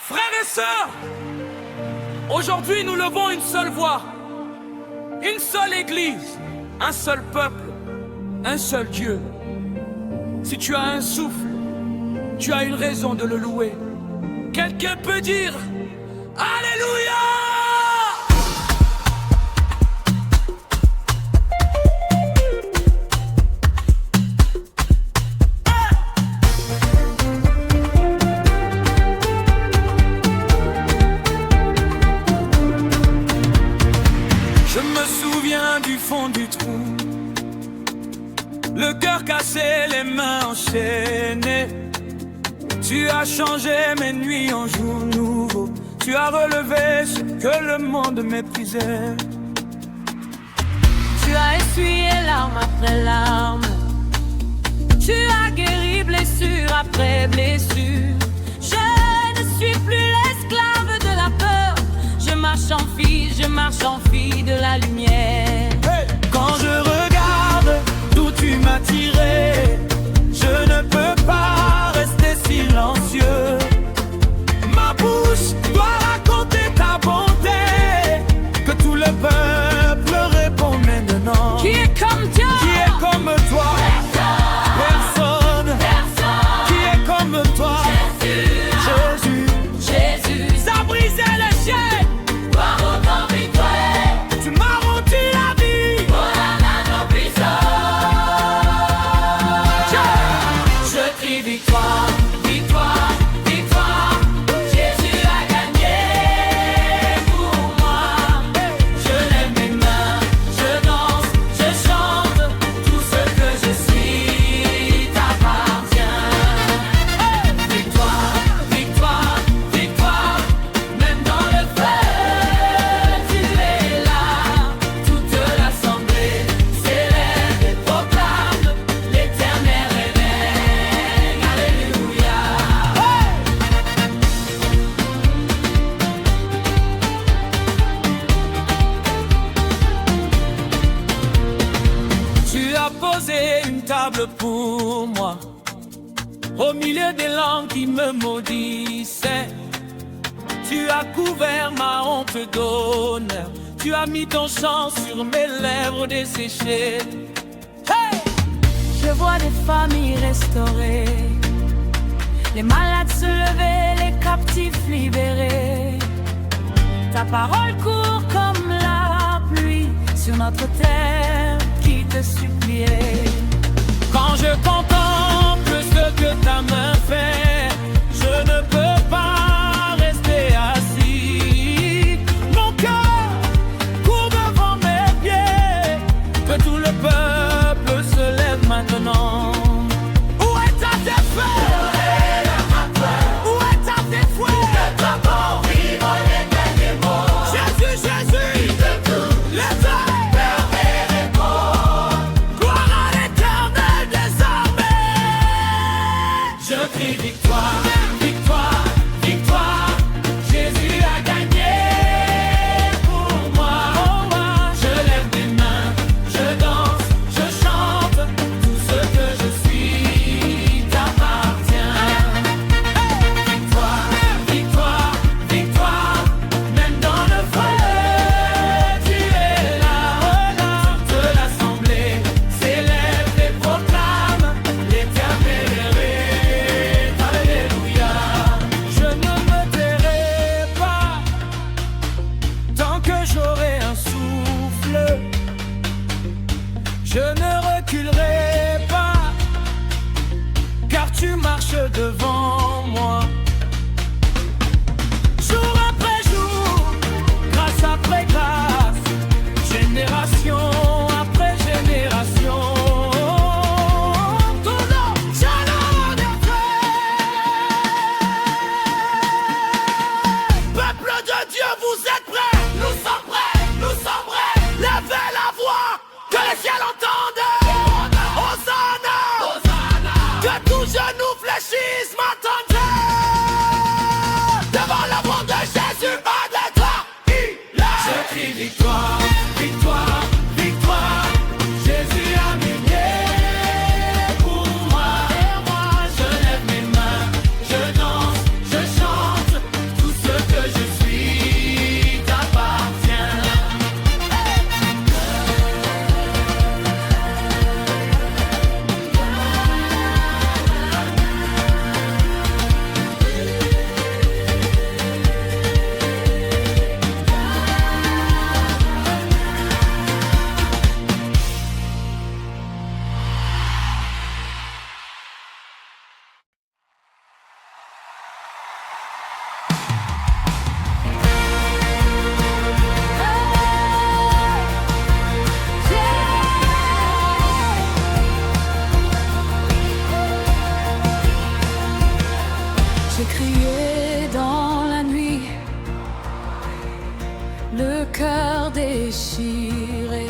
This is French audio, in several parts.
Frères et sœurs, aujourd'hui nous levons une seule voix, une seule église, un seul peuple, un seul Dieu. Si tu as un souffle, tu as une raison de le louer. Quelqu'un peut dire Alléluia! Je me souviens du fond du trou, le cœur cassé, les mains enchaînées. Tu as changé mes nuits en jours nouveaux. Tu as relevé ce que le monde méprisait. Tu as essuyé larme après larme. Tu as guéri blessure après blessure. Je ne suis plus l'esclave de la peur. Je marche en fille de la lumière. Hey! Quand je regarde d'où tu m'as tiré, je ne peux pas rester silencieux. Ma bouche doit raconter ta bonté, que tout le peuple répond maintenant. Qui est comme Dieu? Qui est comme toi? Personne. Qui est comme toi? Jésus. Jésus. Ça a brisé les chaînes. Gloire au grand victoire. Tu m'as rendu la vie. Je crie victoire, victoire, victoire. Jésus a gagné pour moi. Je lève mes mains, je danse, je chante. Tout ce que je suis t'appartient. Victoire, victoire, victoire. Même dans le feu, tu es là. Toute l'assemblée célèbre et proclame l'éternel règne. Alléluia. Tu as posé une table pour moi, au milieu des langues qui me maudissaient. Tu as couvert ma honte d'honneur. Tu as mis ton chant sur mes lèvres desséchées. Hey! Je vois des familles restaurées, les malades se lever, les captifs libérés. Ta parole court comme la pluie sur notre terre qui te suppliait. Quand je contemple ce que ta main fait, je ne peux pas rester assis. Mon cœur court devant mes pieds, que tout le peuple se lève maintenant. Où est ta défaite? Où est ta défaite? Jésus, Jésus, l'éternel. Gloire à l'éternel des armées. Je crie victoire. J'ai crié dans la nuit, le cœur déchiré.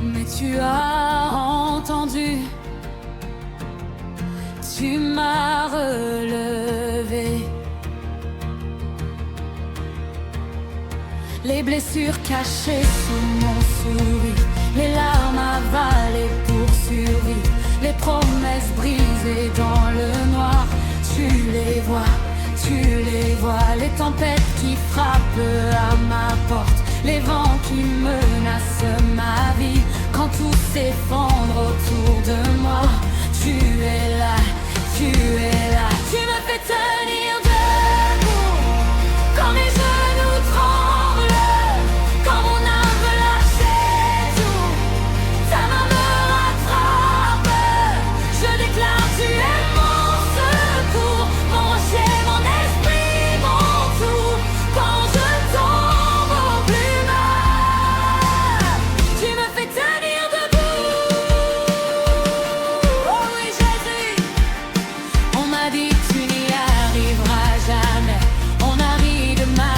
Mais tu as entendu, tu m'as relevé. Les blessures cachées sous mon sourire, les larmes avalées pour survivre, les promesses brisées dans le noir. Tu les vois, les tempêtes qui frappent à ma porte, les vents qui menacent ma vie. Quand tout s'effondre autour de moi, tu es là, tu es là. Tu me fais tenir debout quand mes genoux tremblent, quand mon âme veut lâcher tout. Ta main me rattrape, je déclare tu es mon secours, mon rocher, mon esprit, mon tout. Quand je tombe au plus bas, tu me fais tenir debout. Oh oui Jésus, on m'a dit tu n'y arriveras jamais. On a ri de ma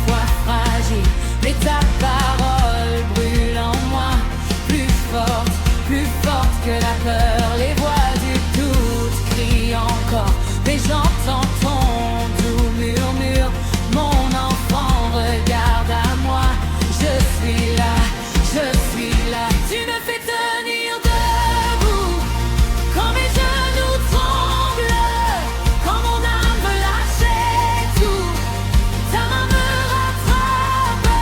foi fragile, mais ta parole brûle en moi, plus forte que la peur. Les voix du doute crient encore, mais j'entends ton doux murmure. Mon enfant, regarde à moi, je suis là, je suis là. Tu me fais tenir debout quand mes genoux tremblent, quand mon âme veut lâcher tout. Ta main me rattrape,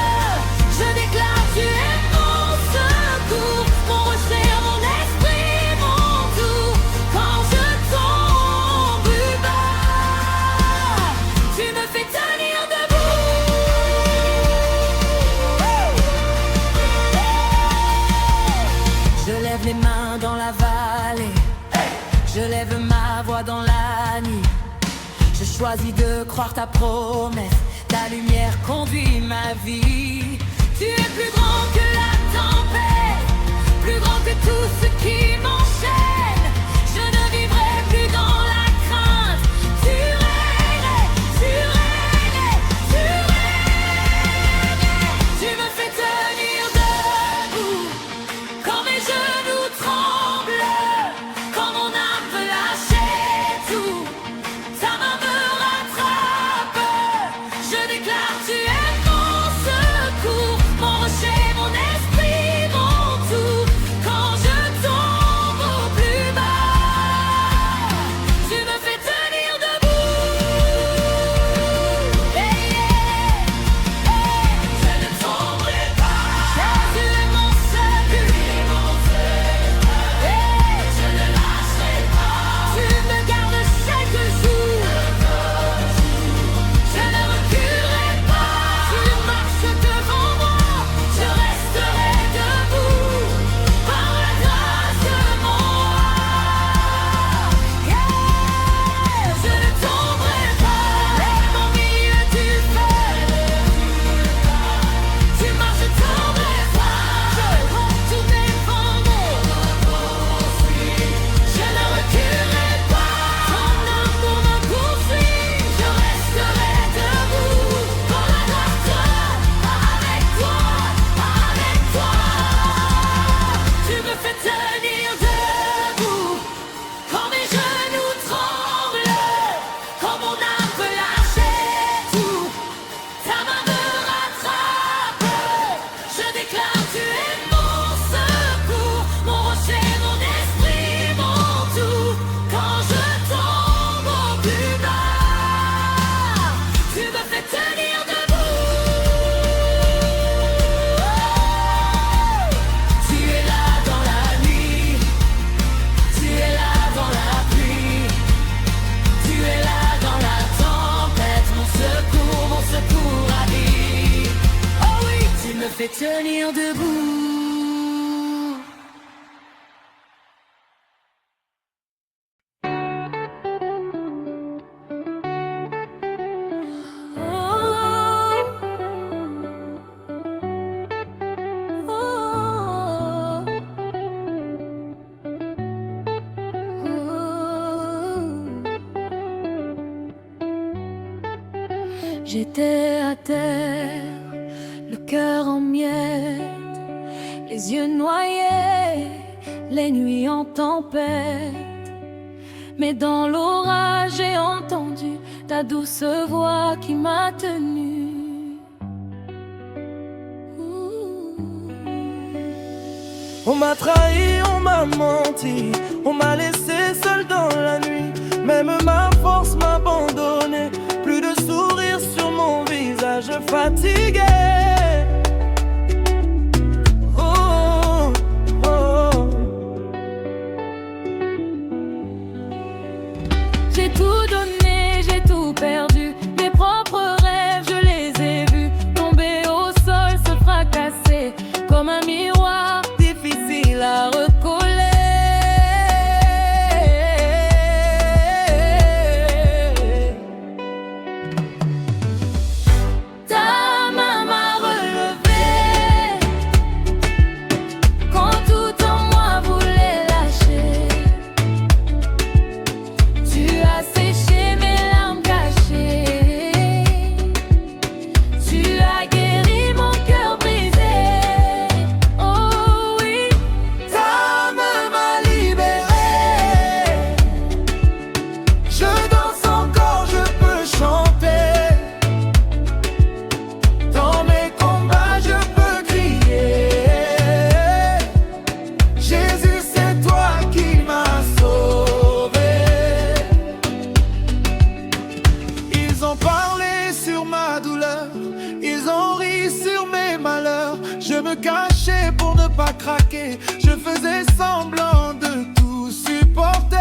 je déclare tu es mon secours, mon rocher, mon esprit, mon tout. Quand je tombe plus bas, tu me fais tenir debout. Je lève les mains dans la vallée, je lève ma voix dans la nuit. Je choisis de croire ta promesse, ta lumière conduit ma vie. Tu es plus grand que la tempête, plus grand que tout ce qui m'enchaîne. Je ne vivrai plus dans la crainte. Tu règnes, tu règnes, tu règnes. Tu me fais tenir debout quand mes genoux tremblent, quand mon âme veut lâcher tout. Ta main me rattrape, je déclare tu es mon secours, mon rocher, mon esprit, mon tout. Quand je tombe au plus bas, tu me fais tenir debout. Hey, hey, hey. Je ne tomberai pas. Jésus est mon salut, hey. Je ne lâcherai pas. Tu me gardes chaque jour. Je ne reculerai pas. Tu marches devant moi, je resterai debout par la grâce de mon roi. Yeah. Je ne tomberai pas. Même au milieu du feu, tu marches dans mes pas. Je retourne devant moi. Je ne reculerai pas. Ton amour me poursuit. Je resterai debout par la grâce avec toi, avec toi. Tu me fais tenir debout quand mes genoux tremblent, quand mon âme veut lâcher tout. Ta main me rattrape, je déclare tu es mon secours, mon rocher, mon esprit, mon tout. Quand je tombe au plus bas, tu me fais tenir debout. Tu es là dans la nuit, tu es là dans la pluie, tu es là dans la tempête, mon secours à vie. Oh oui, tu me fais tenir debout. Oh, oh, J'étais à terre, le cœur en miettes, les yeux noyés, les nuits en tempête. Mais dans l'orage j'ai entendu ta douce voix qui m'a tenue. On m'a trahi, on m'a menti, on m'a laissé seul dans la nuit. Même ma force m'a abandonné, plus de sourire sur mon visage fatigué. Oh, oh, oh. J'ai tout donné, j'ai tout perdu. Mes propres rêves, je les ai vus tomber au sol, se fracasser comme un miroir difficile à recoller. Ta main m'a relevé quand tout en moi voulait lâcher. Tu as séché mes larmes cachées. Tu as guéri mon cœur brisé. Oh oui, Ta main m'a libéré. Je danse encore, je peux chanter. Dans mes combats, je peux crier. Jésus, c'est toi qui m'as sauvé. Ils ont parlé sur ma douleur, ils ont ri sur mes malheurs. Je me cachais pour ne pas craquer, je faisais semblant de tout supporter.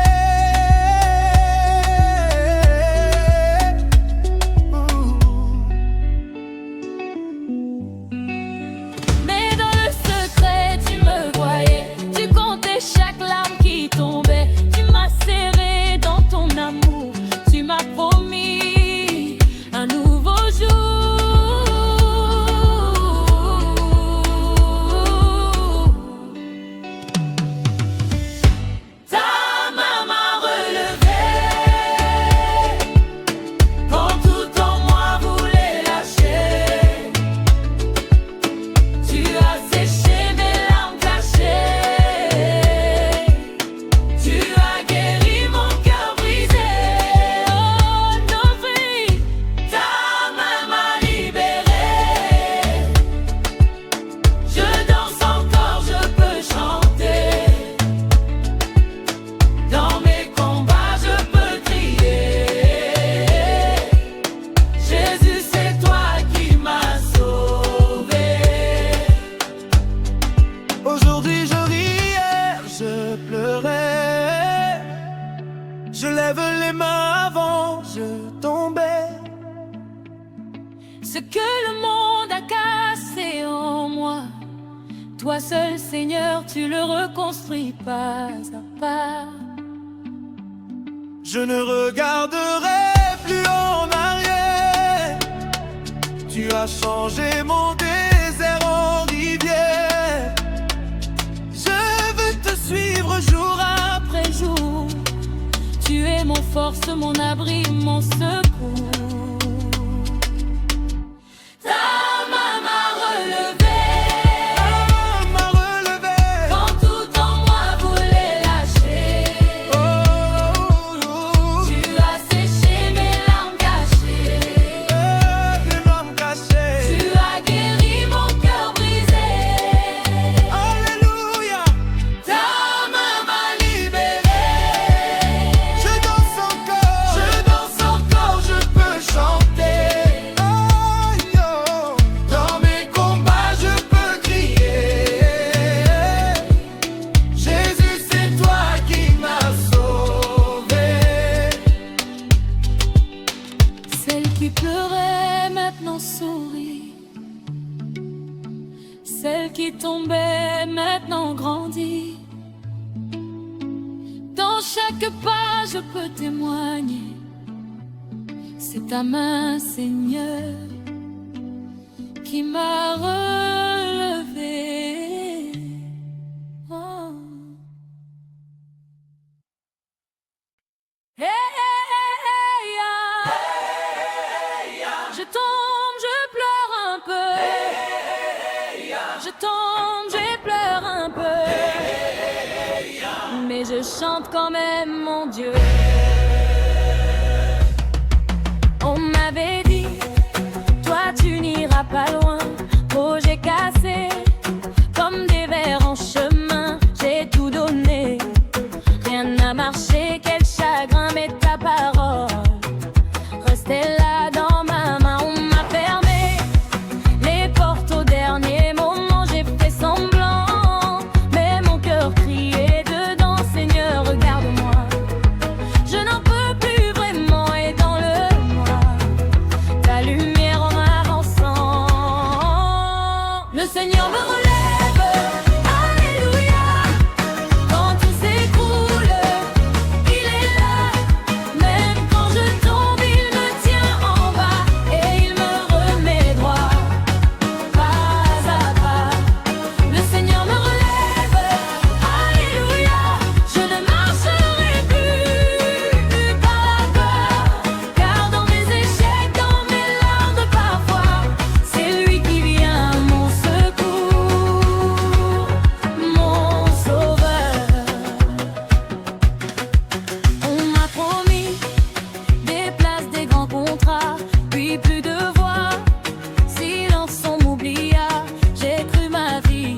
mais dans le secret tu me voyais. Tu comptais chaque larme qui tombait. Tu m'as serré dans ton amour. Tu m'as promis un nouveau jour. Ta main m'a relevé quand tout en moi voulait lâcher. Tu as séché mes larmes cachées. Tu as guéri mon cœur brisé. Oh non, oui, ta main m'a libéré. Je danse encore, je peux chanter. Dans mes combats, je peux crier. Jésus, c'est toi qui m'as sauvé. Aujourd'hui je riais, je pleurais. Je lève les mains avant, je tombais. Ce que le monde a cassé en moi, toi seul Seigneur, tu le reconstruis pas à pas. Je ne regarderai plus en arrière. Tu as changé mon désert en rivière. Je veux te suivre jour après jour. Tu es mon force, mon abri, mon secours. Ta main m'a relevé m'a relevé. quand tout en moi voulait lâcher. Oh, oh, oh. Tu as séché mes larmes cachées. Les larmes cachées. Tu as guéri mon cœur brisé. Alléluia. Ta main m'a libéré. Je danse encore, je peux chanter. Oh, yo. Dans mes combats, je peux crier. Jésus, c'est toi qui m'as sauvé. Celle qui pleurait maintenant sourit. Celle qui tombait maintenant grandit. Dans chaque pas je peux témoigner. C'est ta main, Seigneur, qui m'a relevé. Oh. Hey, hey, hey, yeah. Je tombe quand même mon Dieu. On m'avait dit, toi tu n'iras pas loin. Projet cassé, comme des vers en chemin. J'ai tout donné, rien n'a marché, quel chagrin. Mais ta parole restait là dans ma main. On m'a fermé les portes au dernier moment. J'ai fait semblant, mais mon cœur criait dedans. Seigneur, regarde-moi, je n'en peux plus vraiment. Et dans le noir, ta lumière en avançant, le Seigneur me relève. Alléluia. Quand tout s'écroule, il est là. Même quand je tombe, il me tient en bas et il me remet droit, pas à pas. Le Seigneur me relève. Alléluia. Je ne marcherai plus par la peur, car dans mes échecs, dans mes larmes parfois, c'est lui qui vient à mon secours, mon sauveur. On m'a promis des places, des grands contrats, puis plus de voix, silence, on m'oublia. J'ai cru ma vie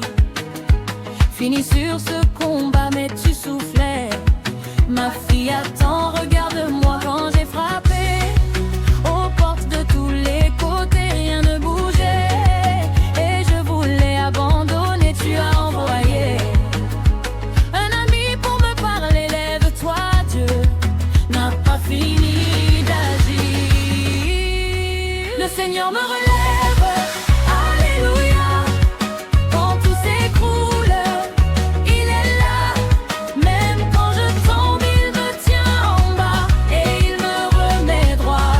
finie sur ce combat, mais tu soufflais. Ma fille, attends, regarde-moi. Quand j'ai frappé aux portes de tous les côtés, rien ne bougeait et je voulais abandonner. Tu as envoyé un ami pour me parler. Lève-toi, Dieu n'a pas fini d'agir. Le Seigneur me relève. Alléluia. Quand tout s'écroule, il est là. Même quand je tombe, il me tient en bas et il me remet droit,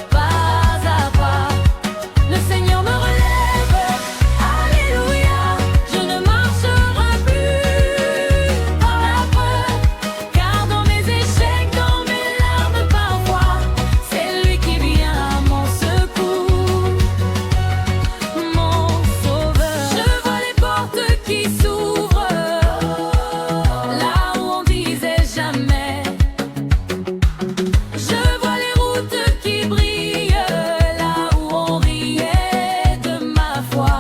pas à pas. Le Seigneur me relève. Alléluia. Je ne marcherai plus par la peur, car dans mes échecs, dans mes larmes parfois, c'est lui qui vient à mon secours, mon sauveur. Je vois les portes qui s'ouvrent là où on disait jamais. Je vois les routes qui brillent là où on riait de ma foi.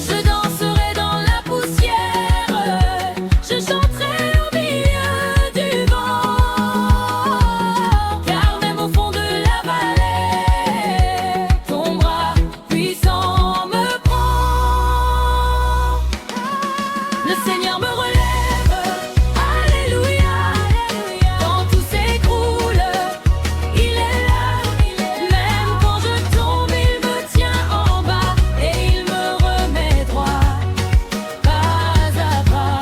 Je danserai dans la poussière, je chanterai au milieu du vent, car même au fond de la vallée, ton bras puissant me prend. Le Seigneur me relève. Alléluia. Quand tout s'écroule, il est là. Même quand je tombe, il me tient en bas et il me remet droit, pas à pas.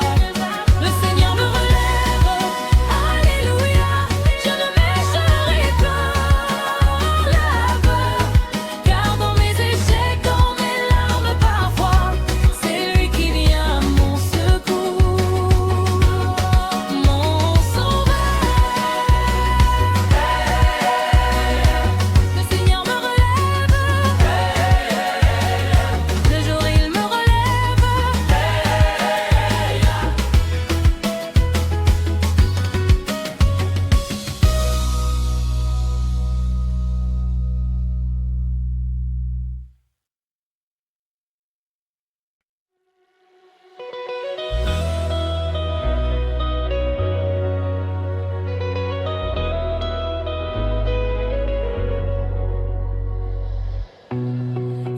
Le Seigneur me relève. Alléluia. Je ne marcherai pas la peur, car dans mes échecs, dans mes larmes parfois, c'est lui qui vient à mon secours, mon sauveur. Le Seigneur me relève. Le jour il me relève.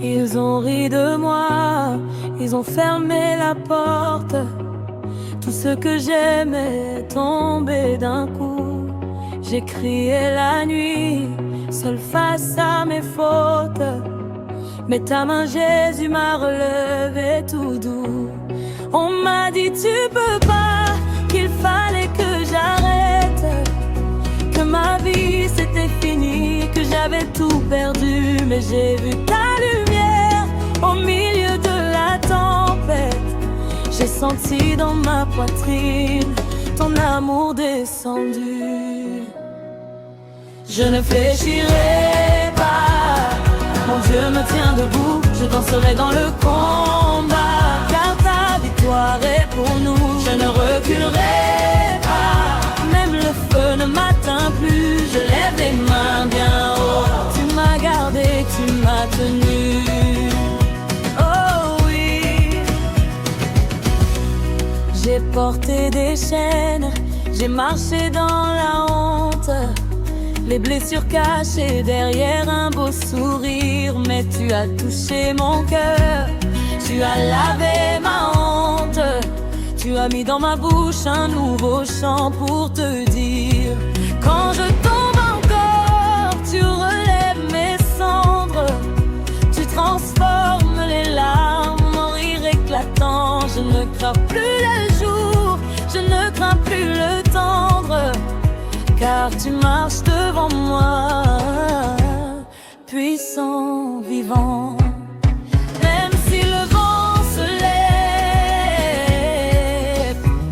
Ils ont ri de moi, ils ont fermé la porte. Tout ce que j'aimais est tombé d'un coup. J'ai crié la nuit, seul face à mes fautes. Mais ta main, Jésus, m'a relevé tout doux. On m'a dit tu peux pas, qu'il fallait que j'arrête, que ma vie c'était fini, que j'avais tout perdu. Mais j'ai vu ta lumière au milieu de la tempête. J'ai senti dans ma poitrine ton amour descendu. Je ne fléchirai pas, mon Dieu me tient debout. Je danserai dans le combat, car ta vie victoire est pour nous. Je ne reculerai pas, même le feu ne m'atteint plus. Je lève les mains bien haut. Tu m'as gardé, tu m'as tenu. Oh oui. J'ai porté des chaînes, j'ai marché dans la honte, les blessures cachées derrière un beau sourire. Mais tu as touché mon cœur, tu as lavé ma honte, tu as mis dans ma bouche un nouveau chant pour te dire. Quand je tombe encore, tu relèves mes cendres, tu transformes les larmes en rire éclatant. Je ne crains plus le jour, je ne crains plus le tendre, car tu marches devant moi, puissant, vivant. Même si le vent se lève,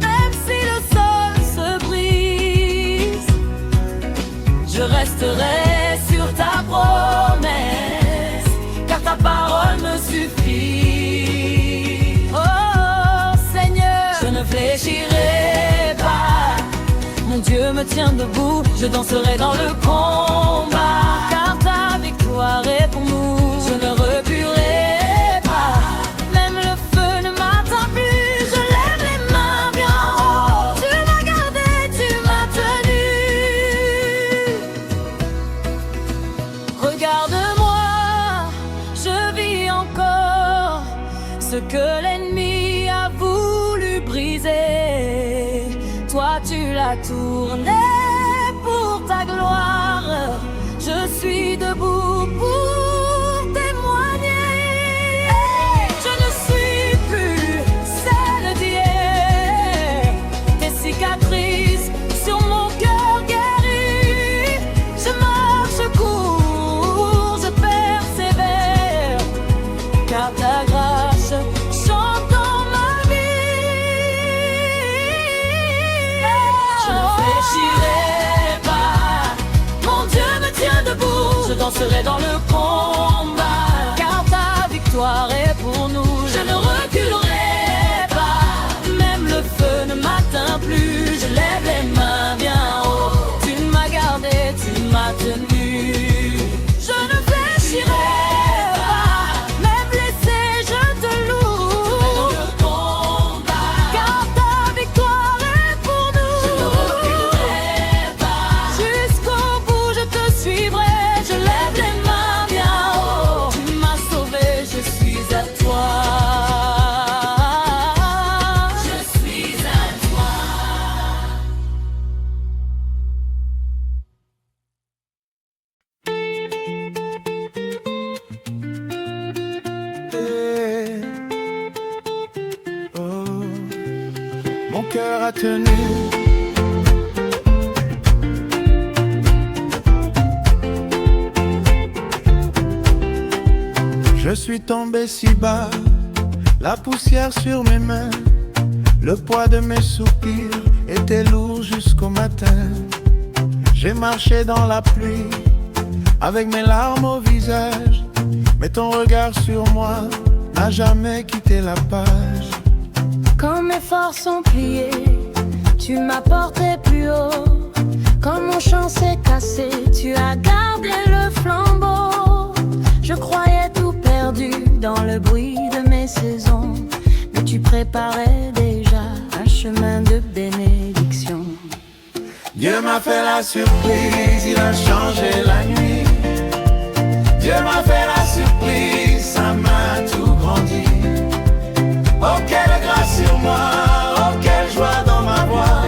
même si le sol se brise, je resterai sur ta promesse, car ta parole me suffit. Oh Seigneur, je ne fléchirai pas, mon Dieu me tient debout, je danserai dans le combat, car ta victoire est pour nous. Je ne reculerai pas, même le feu ne m'atteint plus. Je lève les mains bien haut. Tu m'as gardé, tu m'as tenu. Regarde-moi, je vis encore ce que l'ennemi a voulu briser. Toi tu l'as tourné pour ta gloire. Je suis debout pour témoigner. Je ne suis plus celle d'hier. Tes cicatrices sur mon cœur guéri. Je marche court, je persévère, car ta grâce chante dans ma vie. Je ne fléchirai pas, mon Dieu me tient debout. Je danserai dans le combat, car ta victoire est pour nous. Je ne reculerai pas, même le feu ne m'atteint plus. Je lève les mains bien haut. Tu m'as gardé, tu m'as tenu. Je ne fléchirai pas, même blessé, je te loue. Car ta victoire est pour nous. Je ne reculerai pas, jusqu'au bout je te suivrai. Je lève les mains bien haut. Tu m'as sauvé, je suis à toi. Je suis à toi. Oh, mon cœur a tenu. Je suis tombé si bas, la poussière sur mes mains. Le poids de mes soupirs était lourd jusqu'au matin. J'ai marché dans la pluie, avec mes larmes au visage. Mais ton regard sur moi n'a jamais quitté la page. Quand mes forces sont pliées, tu m'as porté plus haut. Quand mon chant s'est cassé, tu as gardé le flambeau. Je croyais tout perdu dans le bruit de mes saisons, mais tu préparais déjà un chemin de bénédiction. Dieu m'a fait la surprise, il a changé la nuit. Dieu m'a fait la surprise, ça m'a tout grandi. Oh quelle grâce sur moi, oh quelle joie dans ma voix.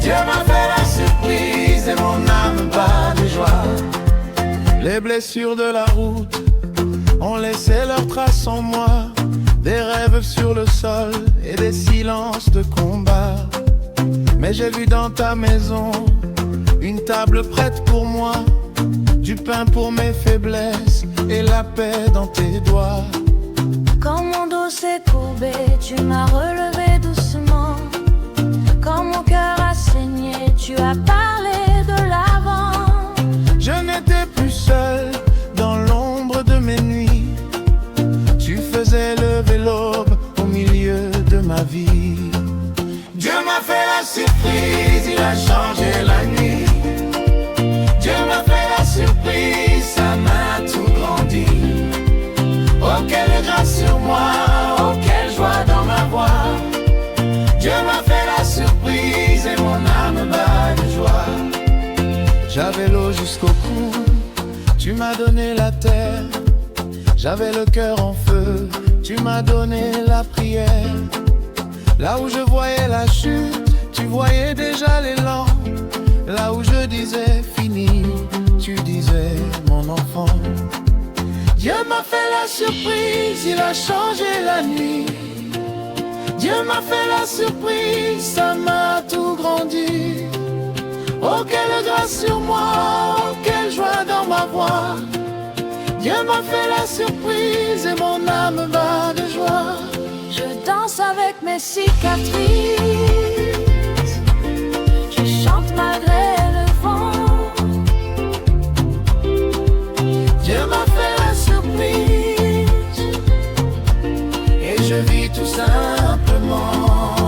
Dieu m'a fait la surprise et mon âme bat de joie. Les blessures de la route ont laissé leurs traces en moi. Des rêves sur le sol et des silences de combat. Mais j'ai vu dans ta maison une table prête pour moi, du pain pour mes faiblesses et la paix dans tes doigts. Quand mon dos s'est courbé, tu m'as relevé doucement. Quand mon cœur a saigné, tu as parlé de l'avant. Je n'étais plus seul dans l'ombre de mes nuits. Tu faisais lever l'aube au milieu surprise, il a changé la nuit. Dieu m'a fait la surprise, ça m'a tout grandi. Oh, quelle grâce sur moi, oh, quelle joie dans ma voix. Dieu m'a fait la surprise et mon âme bat de joie. J'avais l'eau jusqu'au cou, tu m'as donné la terre. J'avais le cœur en feu, tu m'as donné la prière. Là où je voyais la chute, tu voyais déjà l'élan. Là où je disais fini, tu disais mon enfant. Dieu m'a fait la surprise, il a changé la nuit. Dieu m'a fait la surprise, ça m'a tout grandi. Oh, quelle grâce sur moi, oh, quelle joie dans ma voix. Dieu m'a fait la surprise et mon âme bat de joie. Je danse avec mes cicatrices, je chante malgré le vent. Dieu m'a fait la surprise et je vis tout simplement.